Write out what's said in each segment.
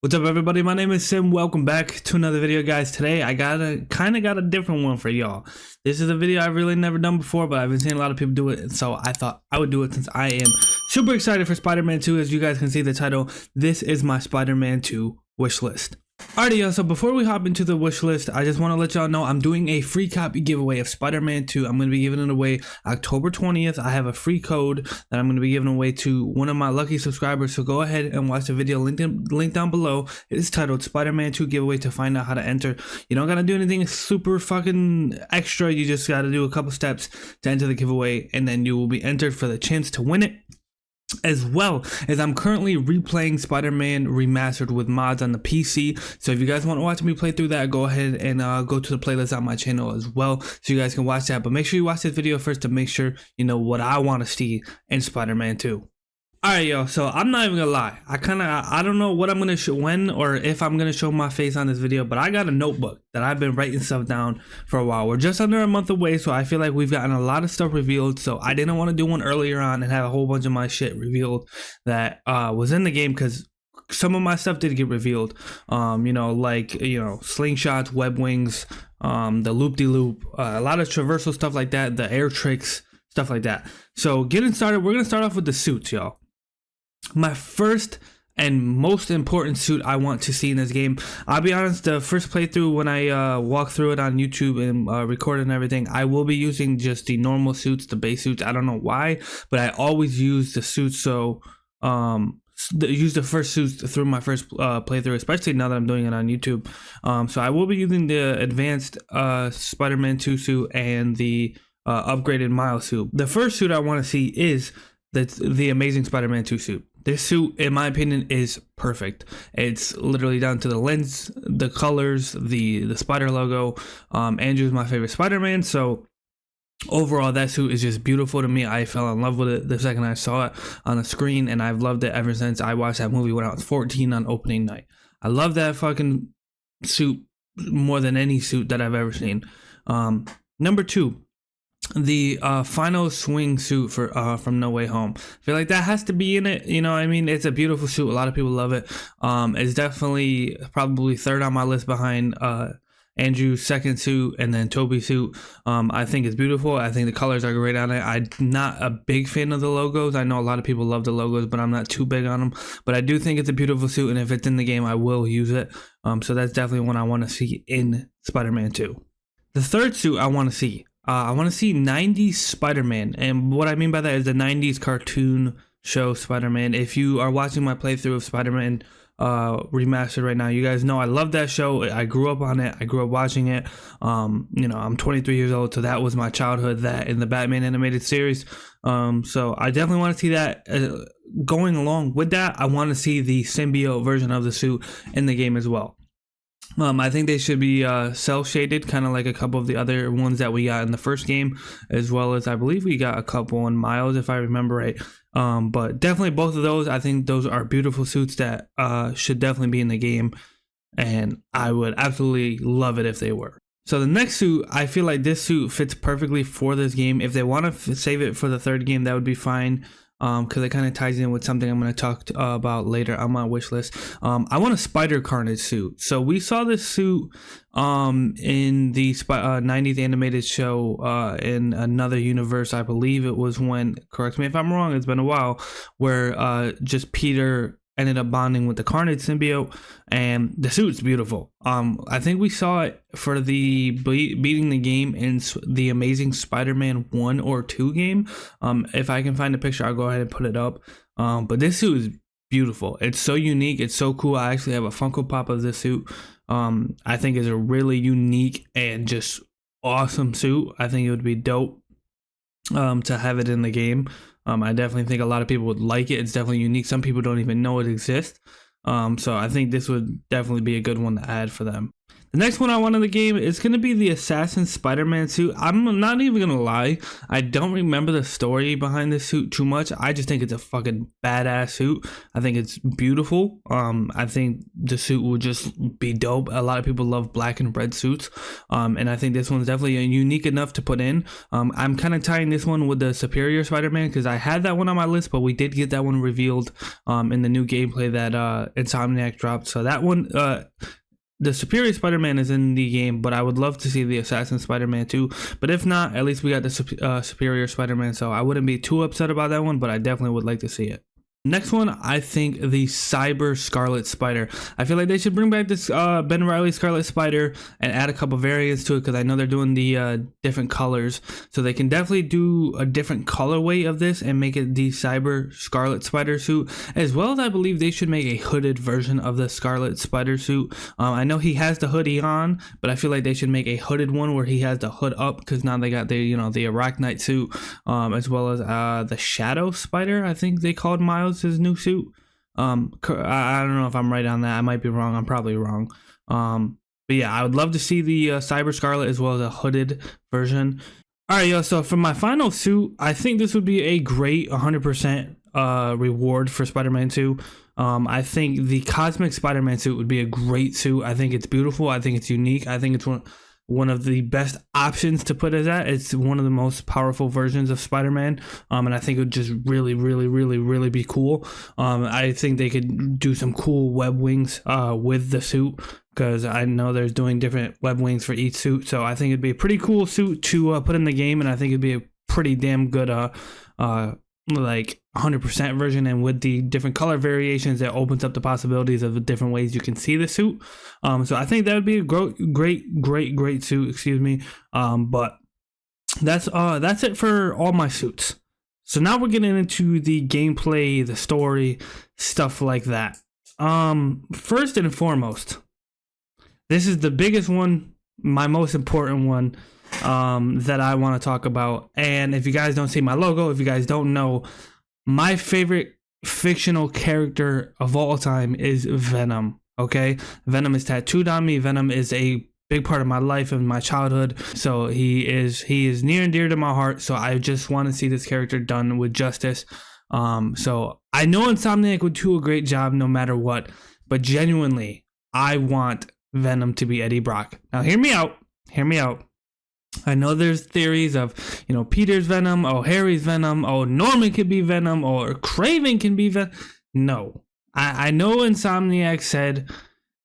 What's up, everybody? My name is Sim. Welcome back to another video, guys. Today I got a different one for y'all. This is a video I've really never done before, but I've been seeing a lot of people do it, and so I thought I would do it since I am super excited for Spider-Man 2. As you guys can see the title, this is my Spider-Man 2 wish list. Alrighty, y'all, so before we hop into the wish list, I just want to let y'all know I'm doing a free copy giveaway of Spider-Man 2. I'm going to be giving it away October 20th. I have a free code that I'm going to be giving away to one of my lucky subscribers, so go ahead and watch the video link down below. It is titled Spider-Man 2 giveaway to find out how to enter. You don't got to do anything super fucking extra. You just got to do a couple steps to enter the giveaway, and then you will be entered for the chance to win it. As well as I'm currently replaying Spider-Man Remastered with mods on the PC, so if you guys want to watch me play through that, go ahead and go to the playlist on my channel as well, so you guys can watch that. But make sure you watch this video first to make sure you know what I want to see in Spider-Man 2. Alright, yo, so I'm not even gonna lie, I don't know what I'm gonna show, when or if I'm gonna show my face on this video, but I got a notebook that I've been writing stuff down for a while. We're just under a month away, so I feel like we've gotten a lot of stuff revealed, so I didn't want to do one earlier on and have a whole bunch of my shit revealed that was in the game, because some of my stuff did get revealed, slingshots, web wings, the loop-de-loop, a lot of traversal stuff like that, the air tricks, stuff like that. So getting started, we're gonna start off with the suits, y'all. My first and most important suit I want to see in this game, I'll be honest, the first playthrough when I walk through it on YouTube and record and everything, I will be using just the normal suits, the base suits. I don't know why, but I always use the suits, so use the first suits through my first playthrough, especially now that I'm doing it on YouTube. So I will be using the advanced Spider-Man 2 suit and the upgraded Miles suit. The first suit I want to see is the Amazing Spider-Man 2 suit. This suit, in my opinion, is perfect. It's literally down to the lens, the colors, the spider logo. Andrew's my favorite Spider-Man, so overall that suit is just beautiful to me. I fell in love with it the second I saw it on the screen, and I've loved it ever since I watched that movie when I was 14 on opening night. I love that fucking suit more than any suit that I've ever seen. Number 2. The final swing suit for from No Way Home. I feel like that has to be in it. You know what I mean? It's a beautiful suit. A lot of people love it. It's definitely probably third on my list behind Andrew's second suit and then Toby's suit. I think it's beautiful. I think the colors are great on it. I'm not a big fan of the logos. I know a lot of people love the logos, but I'm not too big on them. But I do think it's a beautiful suit, and if it's in the game, I will use it. So that's definitely one I want to see in Spider-Man 2. The third suit I want to see. I want to see 90s Spider-Man, and what I mean by that is the 90s cartoon show Spider-Man. If you are watching my playthrough of Spider-Man Remastered right now, you guys know I love that show. I grew up on it. I grew up watching it. I'm 23 years old, so that was my childhood, that in the Batman animated series. So I definitely want to see that. Going along with that, I want to see the symbiote version of the suit in the game as well. I think they should be cel-shaded, kind of like a couple of the other ones that we got in the first game, as well as I believe we got a couple in Miles, if I remember right. But definitely both of those, I think those are beautiful suits that should definitely be in the game, and I would absolutely love it if they were. So the next suit, I feel like this suit fits perfectly for this game. If they want to save it for the third game, that would be fine. Because it kind of ties in with something I'm going to talk about later on my wish list. I want a Spider Carnage suit. So we saw this suit in the 90s animated show in another universe. I believe it was when, correct me if I'm wrong, it's been a while, where just Peter ended up bonding with the Carnage symbiote, and the suit's beautiful. I think we saw it for the beating the game in the Amazing Spider-Man 1 or 2 game. If I can find a picture, I'll go ahead and put it up. But this suit is beautiful. It's so unique. It's so cool. I actually have a Funko Pop of this suit. I think it's a really unique and just awesome suit. I think it would be dope to have it in the game. I definitely think a lot of people would like it. It's definitely unique. Some people don't even know it exists. So I think this would definitely be a good one to add for them. The next one I want in the game is going to be the Assassin Spider-Man suit. I'm not even going to lie. I don't remember the story behind this suit too much. I just think it's a fucking badass suit. I think it's beautiful. I think the suit will just be dope. A lot of people love black and red suits. And I think this one's definitely unique enough to put in. I'm kind of tying this one with the Superior Spider-Man because I had that one on my list, but we did get that one revealed in the new gameplay that Insomniac dropped. So that one... the Superior Spider-Man is in the game, but I would love to see the Assassin Spider-Man too. But if not, at least we got the Superior Spider-Man, so I wouldn't be too upset about that one, but I definitely would like to see it. Next one, I think the Cyber Scarlet Spider. I feel like they should bring back this Ben Reilly Scarlet Spider and add a couple variants to it because I know they're doing the different colors. So they can definitely do a different colorway of this and make it the Cyber Scarlet Spider suit. As well as I believe they should make a hooded version of the Scarlet Spider suit. I know he has the hoodie on, but I feel like they should make a hooded one where he has the hood up because now they got the Arachnite suit as well as the Shadow Spider, I think they called Miles his new suit. I don't know if I'm right on that. I might be wrong. I'm probably wrong. But yeah, I would love to see the Cyber Scarlet as well as a hooded version. All right, yo. So for my final suit, I think this would be a great 100% reward for Spider-Man 2. I think the Cosmic Spider-Man suit would be a great suit. I think it's beautiful. I think it's unique. I think it's one of the best options to put as that. It's one of the most powerful versions of Spider-Man, and I think it would just really be cool. I think they could do some cool web wings with the suit because I know there's doing different web wings for each suit, so I think it'd be a pretty cool suit to put in the game, and I think it'd be a pretty damn good like 100% version, and with the different color variations that opens up the possibilities of the different ways you can see the suit. So I think that would be a great suit, excuse me. But that's it for all my suits. So now we're getting into the gameplay, the story, stuff like that. First and foremost, this is the biggest one, my most important one that I want to talk about. And if you guys don't see my logo, if you guys don't know, my favorite fictional character of all time is Venom. Okay, Venom is tattooed on me. Venom is a big part of my life and my childhood, so he is near and dear to my heart. So I just want to see this character done with justice. So I know Insomniac would do a great job no matter what, but genuinely I want Venom to be Eddie Brock. Now hear me out. I know there's theories of, Peter's Venom, Harry's Venom, Norman could be Venom, or Craven can be Venom. No. I know Insomniac said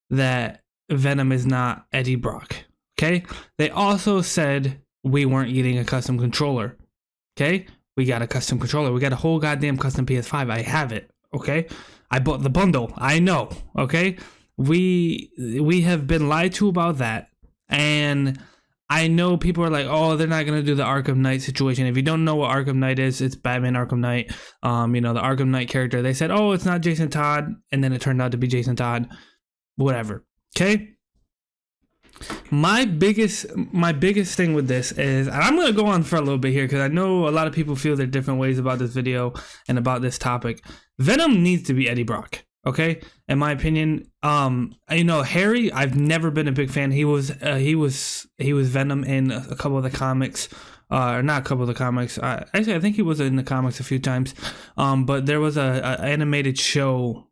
that Venom is not Eddie Brock. Okay? They also said we weren't getting a custom controller. Okay? We got a custom controller. We got a whole goddamn custom PS5. I have it. Okay? I bought the bundle. I know. Okay? We have been lied to about that. And I know people are like, they're not going to do the Arkham Knight situation. If you don't know what Arkham Knight is, it's Batman Arkham Knight. The Arkham Knight character. They said, it's not Jason Todd. And then it turned out to be Jason Todd. Whatever. Okay? My biggest thing with this is, and I'm going to go on for a little bit here because I know a lot of people feel their different ways about this video and about this topic. Venom needs to be Eddie Brock. Okay, in my opinion, Harry, I've never been a big fan. He was Venom in a couple of the comics, or not a couple of the comics. Actually, I think he was in the comics a few times. But there was a animated show,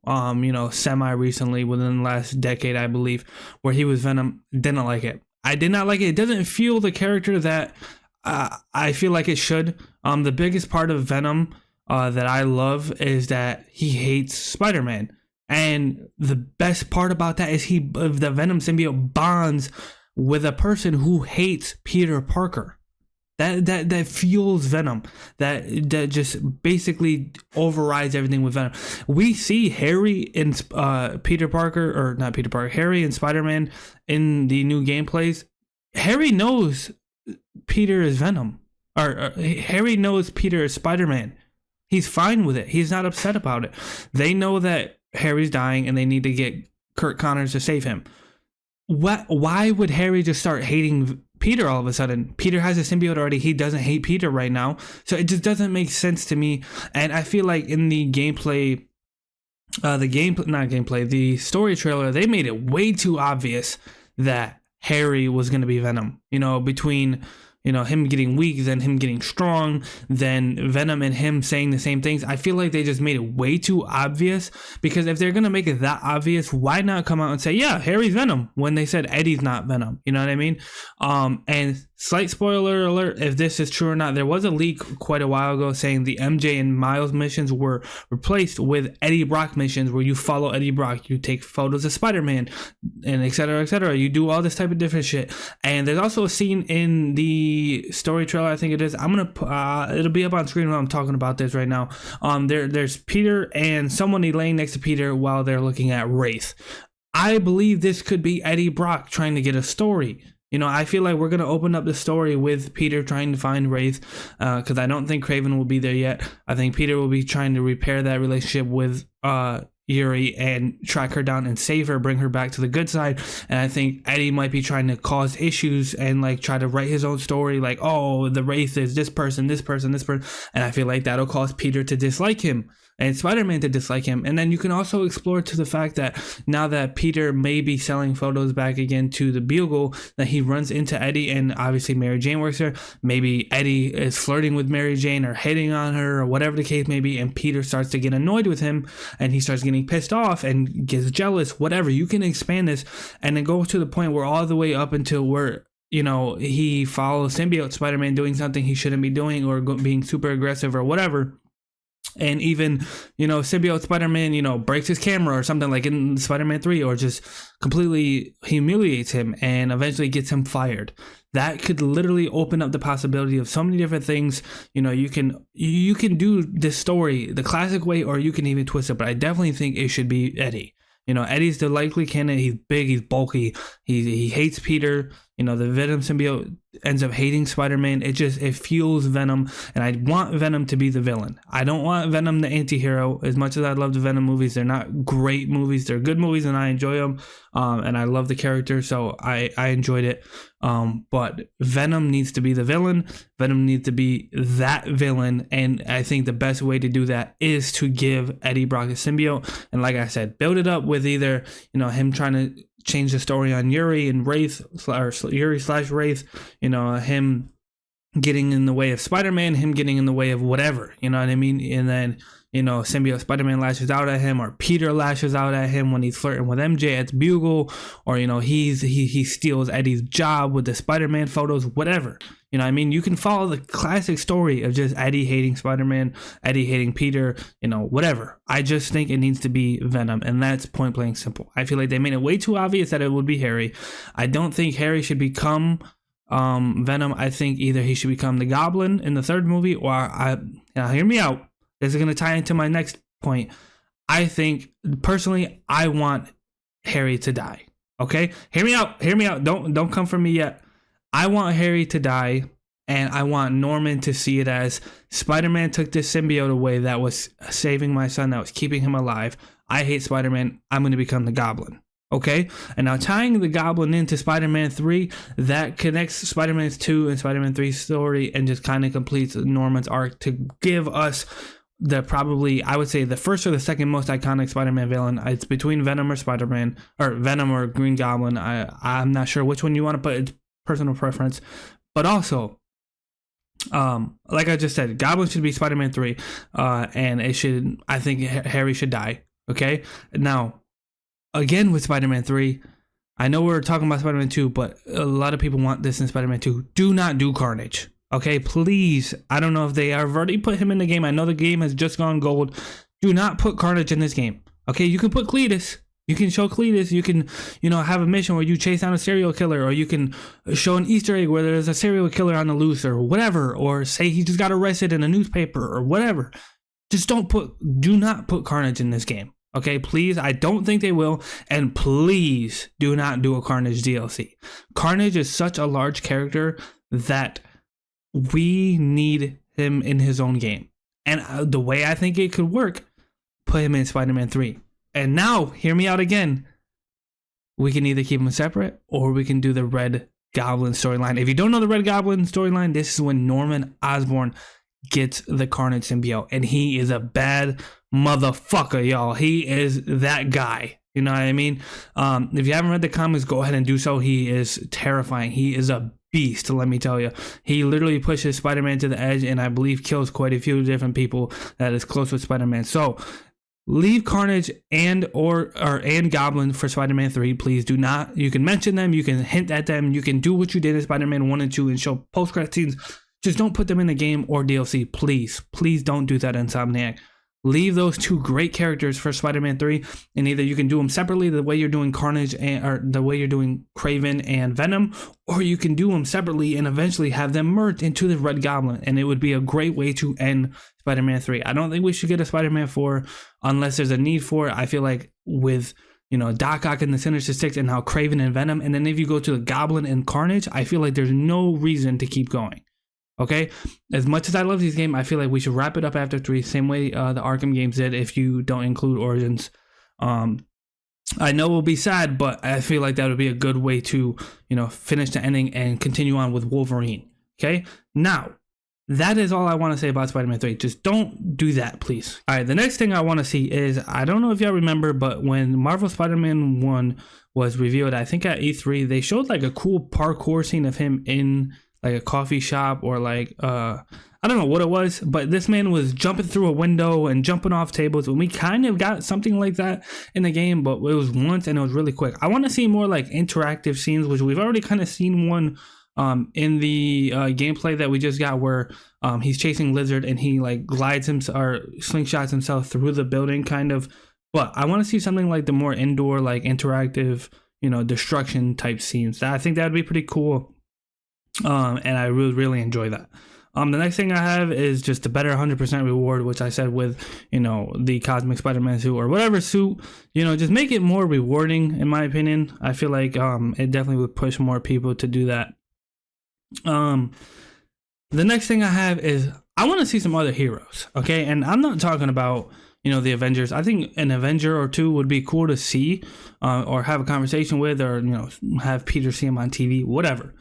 semi recently within the last decade, I believe, where he was Venom. Didn't like it. I did not like it. It doesn't feel the character that I feel like it should. The biggest part of Venom that I love is that he hates Spider-Man. And the best part about that is the Venom symbiote bonds with a person who hates Peter Parker. That fuels Venom. That just basically overrides everything with Venom. We see Harry and Harry and Spider-Man in the new gameplays. Harry knows Peter is Venom, or Harry knows Peter is Spider-Man. He's fine with it. He's not upset about it. They know that Harry's dying and they need to get Kurt Connors to save him. Why would Harry just start hating Peter all of a sudden? Peter has a symbiote already. He doesn't hate Peter right now. So it just doesn't make sense to me. And I feel like in the gameplay, the story trailer, they made it way too obvious that Harry was going to be Venom, you know, between, you know, him getting weak, then him getting strong, then Venom and him saying the same things. I feel like they just made it way too obvious, because if they're going to make it that obvious, why not come out and say, yeah, Harry's Venom, when they said Eddie's not Venom? You know what I mean? And slight spoiler alert, if this is true or not, there was a leak quite a while ago saying the MJ and Miles missions were replaced with Eddie Brock missions, where you follow Eddie Brock, you take photos of Spider-Man, and etc., etc. You do all this type of different shit. And there's also a scene in the story trailer, I think it is. I'm gonna it'll be up on screen while I'm talking about this right now. There's Peter and someone laying next to Peter while they're looking at Wraith. I believe this could be Eddie Brock trying to get a story. You know, I feel like we're going to open up the story with Peter trying to find Wraith, because I don't think Kraven will be there yet. I think Peter will be trying to repair that relationship with Yuri and track her down and save her, bring her back to the good side. And I think Eddie might be trying to cause issues and like try to write his own story, like, oh, the Wraith is this person, this person, this person. And I feel like that'll cause Peter to dislike him and Spider-Man to dislike him. And then you can also explore to the fact that now that Peter may be selling photos back again to the Bugle, that he runs into Eddie, and obviously Mary Jane works there. Maybe Eddie is flirting with Mary Jane or hitting on her or whatever the case may be, and Peter starts to get annoyed with him and he starts getting pissed off and gets jealous, whatever. You can expand this and then go to the point where all the way up until where, you know, he follows symbiote Spider-Man doing something he shouldn't be doing, or being super aggressive or whatever. And even, you know, symbiote Spider-Man, you know, breaks his camera or something like in Spider-Man 3, or just completely humiliates him and eventually gets him fired. That could literally open up the possibility of so many different things. You know, you can do this story the classic way, or you can even twist it. But I definitely think it should be Eddie. You know, Eddie's the likely candidate. He's big, he's bulky, he hates Peter. You know, the Venom symbiote ends up hating Spider-Man. It fuels Venom, and I want Venom to be the villain. I don't want Venom the anti-hero. As much as I love the Venom movies, they're not great movies. They're good movies, and I enjoy them. And I love the character, so I enjoyed it. But Venom needs to be the villain. Venom needs to be that villain, and I think the best way to do that is to give Eddie Brock a symbiote. And like I said, build it up with either, you know, him trying to change the story on Yuri and Wraith, or Yuri/Wraith, you know, him getting in the way of Spider-Man, him getting in the way of whatever, you know what I mean? And then, you know, symbiote Spider-Man lashes out at him, or Peter lashes out at him when he's flirting with MJ at Bugle, or, you know, he steals Eddie's job with the Spider-Man photos, whatever. You know what I mean? You can follow the classic story of just Eddie hating Spider-Man, Eddie hating Peter, you know, whatever. I just think it needs to be Venom, and that's point blank simple. I feel like they made it way too obvious that it would be Harry. I don't think Harry should become Venom. I think either he should become the Goblin in the third movie, or now hear me out. This is going to tie into my next point. I think, personally, I want Harry to die. Okay? Hear me out. Hear me out. Don't come for me yet. I want Harry to die, and I want Norman to see it as Spider-Man took this symbiote away that was saving my son, that was keeping him alive. I hate Spider-Man. I'm going to become the Goblin. Okay? And now tying the Goblin into Spider-Man 3, that connects Spider-Man 2 and Spider-Man 3's story and just kind of completes Norman's arc to give us the probably, I would say, the first or the second most iconic Spider-Man villain. It's between Venom or Spider-Man, or Venom or Green Goblin. I'm not sure which one you want to put. It's personal preference. But also, like I just said, Goblin should be Spider-Man 3, and I think Harry should die. Okay? Now, again with Spider-Man 3, I know we're talking about Spider-Man 2, but a lot of people want this in Spider-Man 2. Do not do Carnage. Okay, please. I don't know if they have already put him in the game. I know the game has just gone gold. Do not put Carnage in this game. Okay, you can put Cletus. You can show Cletus. You can, you know, have a mission where you chase down a serial killer, or you can show an Easter egg where there's a serial killer on the loose or whatever, or say he just got arrested in a newspaper or whatever. Just do not put Carnage in this game. Okay, please. I don't think they will. And please do not do a Carnage DLC. Carnage is such a large character that we need him in his own game. And the way I think it could work, put him in Spider-Man 3. And now, hear me out again. We can either keep them separate, or we can do the Red Goblin storyline. If you don't know the Red Goblin storyline, this is when Norman Osborn gets the Carnage symbiote. And he is a bad motherfucker, y'all. He is that guy. You know what I mean? If you haven't read the comics, go ahead and do so. He is terrifying. He is a beast, let me tell you. He literally pushes Spider-Man to the edge, and I believe kills quite a few different people that is close with Spider-Man. So leave Carnage and Goblin for Spider-Man 3. Please do not. You can mention them, you can hint at them, you can do what you did in Spider-Man 1 and 2 and show post-credit scenes. Just don't put them in the game or DLC, please. Please don't do that, Insomniac. Leave those two great characters for Spider-Man 3, and either you can do them separately the way you're doing Carnage or the way you're doing Kraven and Venom, or you can do them separately and eventually have them merged into the Red Goblin, and it would be a great way to end Spider-Man 3. I don't think we should get a Spider-Man 4 unless there's a need for it. I feel like with, you know, Doc Ock and the Sinister Six and now Kraven and Venom, and then if you go to the Goblin and Carnage, I feel like there's no reason to keep going. Okay, as much as I love these games, I feel like we should wrap it up after 3, same way the Arkham games did if you don't include Origins. I know we'll be sad, but I feel like that would be a good way to, you know, finish the ending and continue on with Wolverine. Okay, now that is all I want to say about Spider-Man 3. Just don't do that, please. All right, the next thing I want to see is, I don't know if y'all remember, but when Marvel Spider-Man 1 was revealed, I think at E3, they showed like a cool parkour scene of him in like a coffee shop, or like I don't know what it was, but this man was jumping through a window and jumping off tables, and we kind of got something like that in the game, but it was once and it was really quick. I want to see more like interactive scenes, which we've already kind of seen one in the gameplay that we just got, where he's chasing Lizard and he like glides himself or slingshots himself through the building kind of. But I want to see something like the more indoor, like interactive, you know, destruction type scenes. I think that would be pretty cool. And I really enjoy that. The next thing I have is just a better 100% reward, which I said with, you know, the Cosmic Spider-Man suit or whatever suit, you know, just make it more rewarding, in my opinion. I feel like it definitely would push more people to do that. The next thing I have is I want to see some other heroes, okay? And I'm not talking about, you know, the Avengers. I think an Avenger or two would be cool to see or have a conversation with, or, you know, have Peter see him on TV, whatever.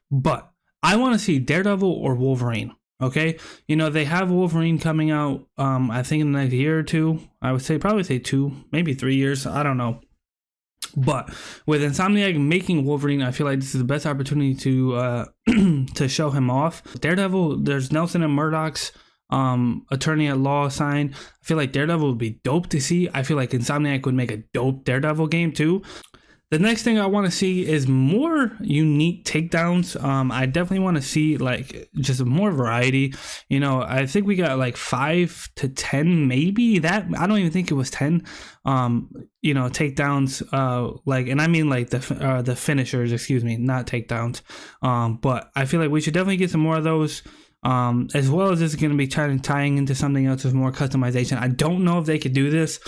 But I want to see Daredevil or Wolverine, okay? You know, they have Wolverine coming out, I think in the next year or two. I would say probably 2, maybe 3 years. I don't know. But with Insomniac making Wolverine, I feel like this is the best opportunity to to show him off. Daredevil, there's Nelson and Murdoch's attorney at law sign. I feel like Daredevil would be dope to see. I feel like Insomniac would make a dope Daredevil game too. The next thing I want to see is more unique takedowns. I definitely want to see like just more variety. You know, I think we got like 5 to 10, maybe that. I don't even think it was 10. You know, takedowns. Like, and I mean like the finishers. Excuse me, not takedowns. But I feel like we should definitely get some more of those. As well as this is going to be tying into something else with more customization. I don't know if they could do this.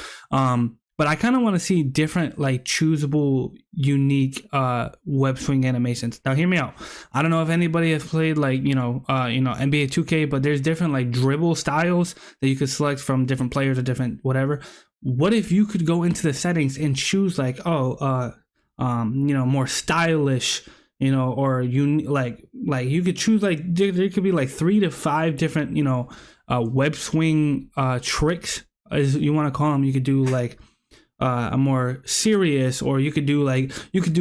But I kind of want to see different, like, choosable, unique web swing animations. Now, hear me out. I don't know if anybody has played, like, you know, NBA 2K, but there's different, like, dribble styles that you could select from different players or different whatever. What if you could go into the settings and choose, like, you know, more stylish, you know, or like you could choose, like, there could be like 3 to 5 different, you know, web swing tricks, as you want to call them. You could do like a more serious, or you could do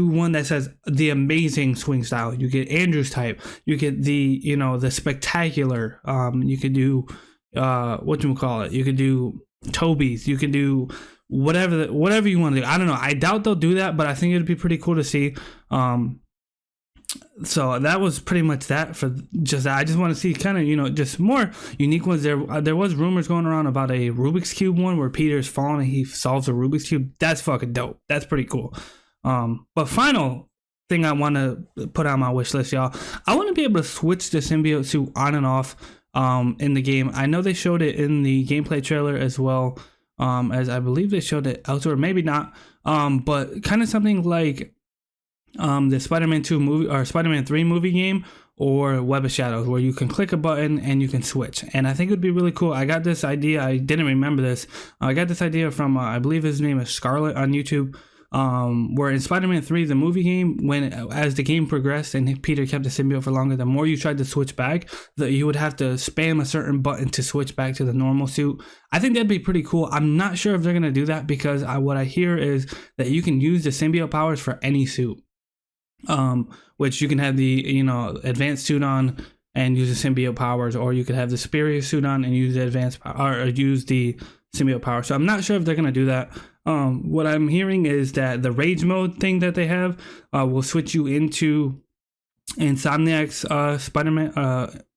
one that says the amazing swing style. You get Andrew's type, you get the, you know, the spectacular, you could do whatchamacallit, you could do Toby's, you could do whatever you want to do. I don't know, I doubt they'll do that, but I think it'd be pretty cool to see. So that was pretty much that for just that. I just want to see kind of, you know, just more unique ones. There was rumors going around about a Rubik's Cube one where Peter's falling and he solves a Rubik's Cube. That's fucking dope. That's pretty cool. But final thing I want to put on my wish list, y'all, I want to be able to switch the symbiote suit on and off in the game. I know they showed it in the gameplay trailer as well, as I believe they showed it elsewhere, maybe not, but kind of something like the Spider-Man 2 movie or Spider-Man 3 movie game, or Web of Shadows, where you can click a button and you can switch. And I think it would be really cool. I got this idea. I didn't remember this. I got this idea from, I believe his name is Scarlet on YouTube. Where in Spider-Man 3, the movie game, as the game progressed and Peter kept the symbiote for longer, the more you tried to switch back, you would have to spam a certain button to switch back to the normal suit. I think that'd be pretty cool. I'm not sure if they're gonna do that, because what I hear is that you can use the symbiote powers for any suit, which you can have the advanced suit on and use the symbiote powers, or you could have the superior suit on and use the advanced power, or use the symbiote power. So I'm not sure if they're gonna do that. What I'm hearing is that the rage mode thing that they have will switch you into Insomniac's Spider-Man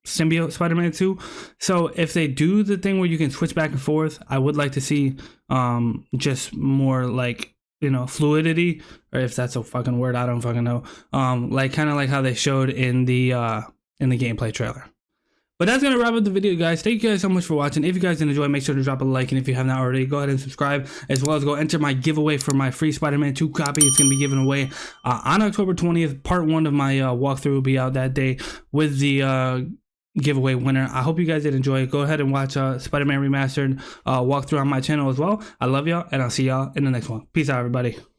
symbiote Spider-Man 2. So if they do the thing where you can switch back and forth, I would like to see just more like fluidity, or if that's a fucking word, I don't fucking know. Like kind of like how they showed in the gameplay trailer. But that's gonna wrap up the video, guys. Thank you guys so much for watching. If you guys did enjoy, make sure to drop a like, and if you have not already, go ahead and subscribe, as well as go enter my giveaway for my free Spider-Man 2 copy. It's gonna be given away on October 20th. Part 1 of my walkthrough will be out that day with the giveaway winner. I hope you guys did enjoy it. Go ahead and watch Spider-Man Remastered walkthrough on my channel as well. I love y'all, and I'll see y'all in the next one. Peace out, everybody.